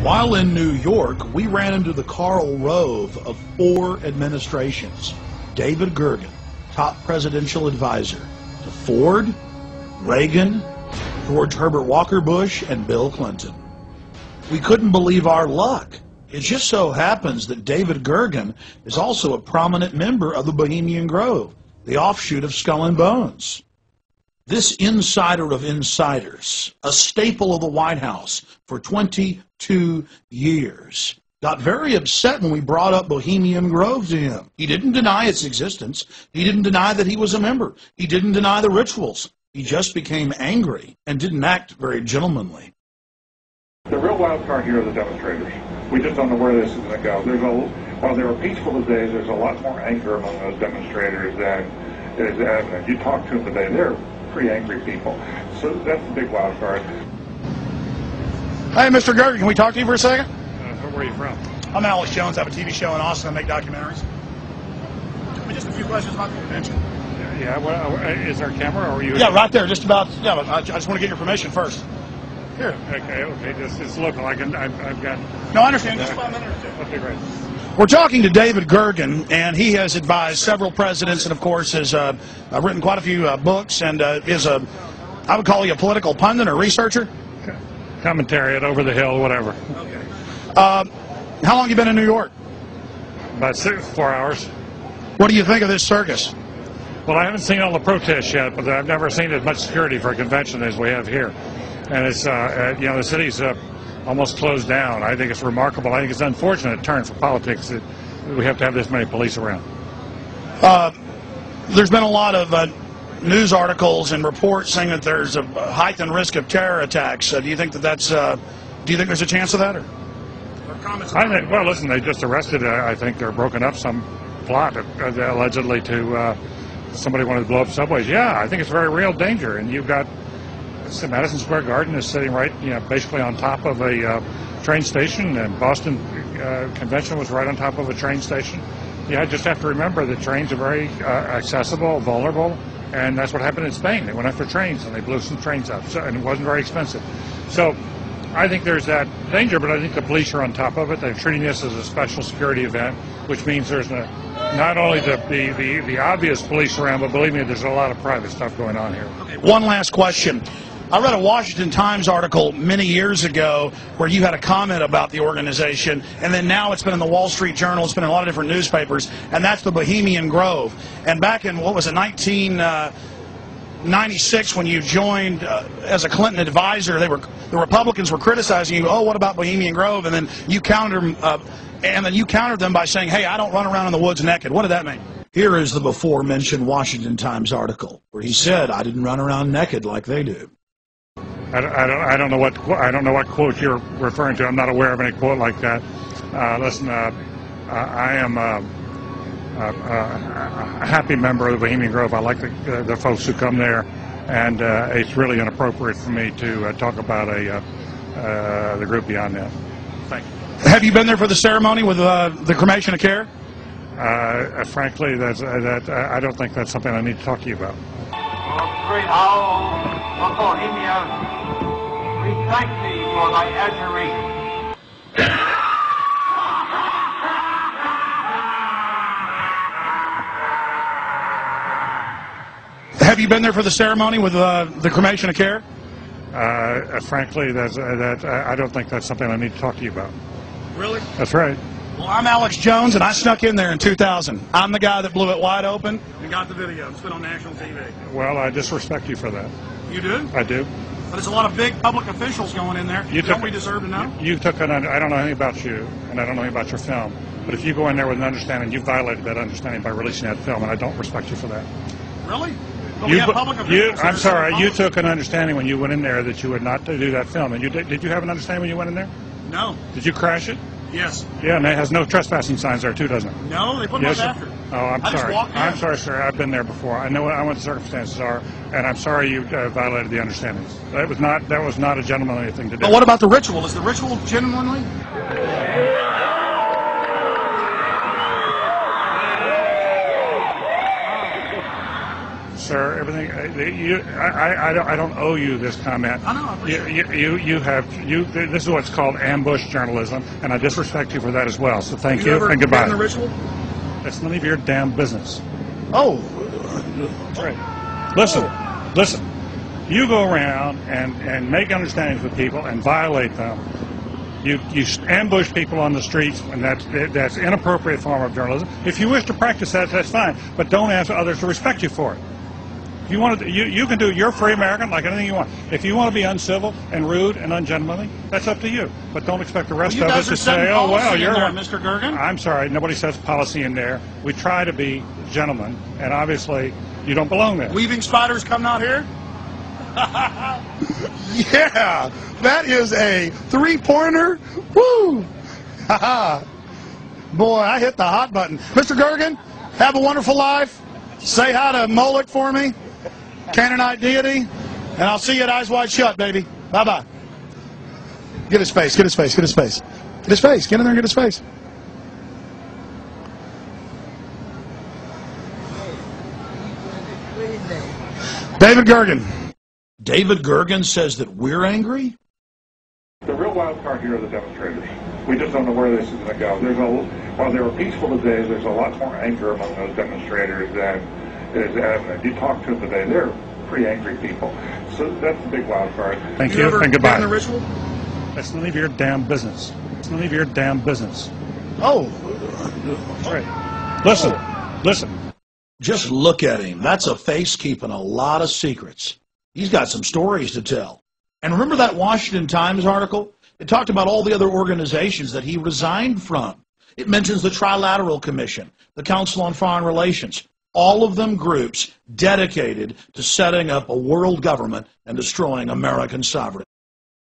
While in New York, we ran into the Karl Rove of 4 administrations. David Ggurgen, top presidential advisor to Ford, Reagan, George Herbert Walker Bush, and Bill Clinton. We couldn't believe our luck. It just so happens that David Ggurgen is also a prominent member of the Bohemian Grove, the offshoot of Skull and Bones. This insider of insiders, a staple of the White House for 22 years, got very upset when we brought up Bohemian Grove to him. He didn't deny its existence. He didn't deny that he was a member. He didn't deny the rituals. He just became angry and didn't act very gentlemanly. The real wild card here are the demonstrators. We just don't know where this is going to go. While they were peaceful today, there's a lot more anger among those demonstrators than is evident. You talk to them today, they're pretty angry people. So that's the big wild card. Hey, Mr. Ggurgen, can we talk to you for a second? Where are you from? I'm Alex Jones. I have a TV show in Austin. I make documentaries. Just a few questions about the convention. Yeah, well, is there a camera, or are you? Yeah, right there. Just about. Yeah, I just want to get your permission first. Here. Okay. It's local. I've got. No, I understand. Just about a minute or two. Okay, great. We're talking to David Ggurgen, and he has advised several presidents, and of course has written quite a few books, and is I would call you a political pundit or researcher. Commentary at Over the Hill, whatever. Okay. How long have you been in New York? About 4 hours. What do you think of this circus? Well, I haven't seen all the protests yet, but I've never seen as much security for a convention as we have here. And it's, the city's almost closed down. I think it's remarkable. I think it's an unfortunate turn for politics that we have to have this many police around. There's been a lot of news articles and reports saying that there's a heightened risk of terror attacks. Do you think that that's? Do you think there's a chance of that? Or comments? Well, listen, they just arrested. I think they're broken up some plot allegedly to somebody wanted to blow up subways. Yeah, I think it's a very real danger, and you've got. Madison Square Garden is sitting right, basically on top of a train station, and Boston Convention was right on top of a train station. You just have to remember that trains are very accessible, vulnerable, and that's what happened in Spain. They went after trains, and they blew some trains up, and it wasn't very expensive. So I think there's that danger, but I think the police are on top of it. They're treating this as a special security event, which means there's not only the obvious police around, but believe me, there's a lot of private stuff going on here. Okay, one last question. I read a Washington Times article many years ago where you had a comment about the organization, and then now it's been in the Wall Street Journal, it's been in a lot of different newspapers, and that's the Bohemian Grove. And back in, 1996, when you joined as a Clinton advisor, the Republicans were criticizing you, oh, what about Bohemian Grove? And then you countered them by saying, hey, I don't run around in the woods naked. What did that mean? Here is the before-mentioned Washington Times article where he said, I didn't run around naked like they do. I don't know what quote you're referring to. I'm not aware of any quote like that. Listen, I am a happy member of the Bohemian Grove. I like the folks who come there, and it's really inappropriate for me to talk about the group beyond that. Thank you. Have you been there for the ceremony with the cremation of care? Frankly, I don't think that's something I need to talk to you about. Great owl of Bohemia, we thank thee for thy adjuration. Have you been there for the ceremony with the cremation of care? Frankly, I don't think that's something I need to talk to you about. Really? That's right. Well, I'm Alex Jones, and I snuck in there in 2000. I'm the guy that blew it wide open and got the video. It's been on national TV. Well, I disrespect you for that. You do? I do. But there's a lot of big public officials going in there. Don't we deserve to know? I don't know anything about you, and I don't know anything about your film. But if you go in there with an understanding, you violated that understanding by releasing that film, and I don't respect you for that. Really? But we have public officials. I'm sorry. You took an understanding when you went in there that you would not do that film. And did you have an understanding when you went in there? No. Did you crash it? Yes. Yeah, and it has no trespassing signs there too, doesn't it? No, they put them up after. Oh, I'm sorry. I'm sorry, sir. I've been there before. I know what the circumstances are, and I'm sorry you violated the understandings. That was not a gentlemanly thing to do. But what about the ritual? Is the ritual gentlemanly? sir. Everything. I don't owe you this comment. I know. I appreciate it. This is what's called ambush journalism, and I disrespect you for that as well. So thank You you ever and goodbye. been in the ritual? It's none of your damn business. Oh. That's right. Listen. You go around and make understandings with people and violate them. You ambush people on the streets, and that's inappropriate form of journalism. If you wish to practice that, that's fine, but don't ask others to respect you for it. If you want to, you can do. You're a free American, like anything you want. If you want to be uncivil and rude and ungentlemanly, that's up to you. But don't expect the rest of us to say, "Oh well, you're there, Mr. Ggurgen." I'm sorry, nobody says policy in there. We try to be gentlemen, and obviously, you don't belong there. Weaving spiders coming out here? Yeah, that is a three-pointer. Woo! Boy, I hit the hot button. Mr. Ggurgen, have a wonderful life. Say hi to Moloch for me, Canaanite deity, and I'll see you at Eyes Wide Shut, baby. Bye-bye. Get his face, get his face, get his face. Get his face, get in there and get his face. David Ggurgen. David Ggurgen says that we're angry? The real wild card here are the demonstrators. We just don't know where this is going to go. While they were peaceful today, there's a lot more anger among those demonstrators than is evident. You talk to them today, they're pretty angry people. So that's the big wild card. Thank you and goodbye. Been in the ritual? That's none of your damn business. It's none of your damn business. Oh. That's right. Listen. Just look at him. That's a face keeping a lot of secrets. He's got some stories to tell. And remember that Washington Times article? It talked about all the other organizations that he resigned from. It mentions the Trilateral Commission, the Council on Foreign Relations, all of them groups dedicated to setting up a world government and destroying American sovereignty.